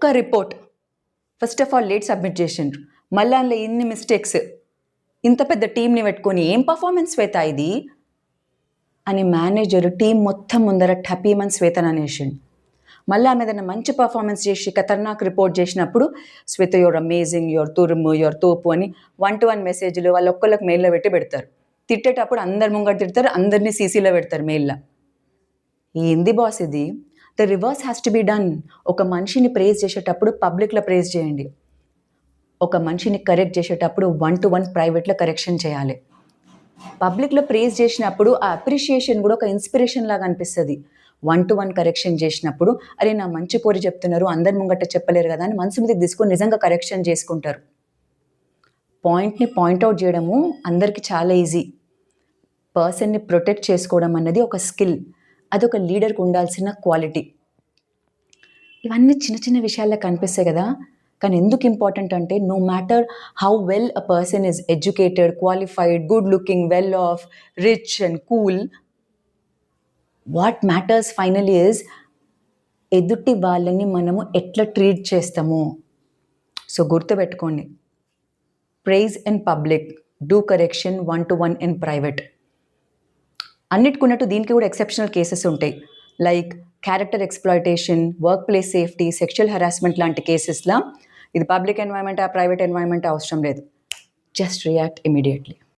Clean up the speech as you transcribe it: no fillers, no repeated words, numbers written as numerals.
ఒక్క report first of all late submit చేసిండ్రు, మళ్ళీ అందులో ఇన్ని మిస్టేక్స్, ఇంత పెద్ద టీంని పెట్టుకొని ఏం పర్ఫార్మెన్స్ శ్వేత ఇది అని మేనేజర్ టీం మొత్తం ముందర టపీమని శ్వేతను అనేసిండు. మళ్ళీ ఆమె ఏదైనా మంచి పర్ఫార్మెన్స్ చేసి ఖతర్నాక్ రిపోర్ట్ చేసినప్పుడు శ్వేత యువర్ అమేజింగ్, యువర్ తురుము, యువర్ తోపు అని 1-to-1 మెసేజ్లు వాళ్ళు ఒక్కళ్ళకి మెయిల్లో పెడతారు. తిట్టేటప్పుడు అందరి ముంగట తిడతారు, అందరినీ సీసీలో పెడతారు మెయిల్లో. ఏంది బాస్ ఇది? The reverse has to be done. ఒక మనిషిని ప్రేజ్ చేసేటప్పుడు పబ్లిక్లో ప్రేజ్ చేయండి, ఒక మనిషిని కరెక్ట్ చేసేటప్పుడు 1-to-1 ప్రైవేట్లో కరెక్షన్ చేయాలి. పబ్లిక్లో ప్రేజ్ చేసినప్పుడు ఆ అప్రిషియేషన్ కూడా ఒక ఇన్స్పిరేషన్ లాగా అనిపిస్తుంది. 1-to-1 కరెక్షన్ చేసినప్పుడు అరే నా మంచి పోరి చెప్తున్నారు, అందరి ముంగట చెప్పలేరు కదా అని మనసు మీదకి తీసుకొని నిజంగా కరెక్షన్ చేసుకుంటారు. పాయింట్ని పాయింట్అవుట్ చేయడము అందరికీ చాలా ఈజీ. పర్సన్ని ప్రొటెక్ట్ చేసుకోవడం అన్నది ఒక స్కిల్, అదొక లీడర్కి ఉండాల్సిన క్వాలిటీ. ఇవన్నీ చిన్న చిన్న విషయాల్లో కనిపిస్తాయి కదా, కానీ ఎందుకు ఇంపార్టెంట్ అంటే no matter how well a person is educated, qualified, good looking, well off, rich and cool, what matters finally is ఎదుటి వాళ్ళని మనము ఎట్లా ట్రీట్ చేస్తాము. సో గుర్తుపెట్టుకోండి, praise in public, do correction 1-to-1 in private. అన్నిటికున్నట్టు దీనికి కూడా ఎక్సెప్షనల్ కేసెస్ ఉంటాయి, like character exploitation, workplace safety, sexual harassment లాంటి కేసెస్లో ఇది పబ్లిక్ ఎన్వైర్న్మెంట్, ప్రైవేట్ ఎన్వైర్న్మెంట్ అవసరం లేదు, జస్ట్ రియాక్ట్ ఇమీడియట్లీ.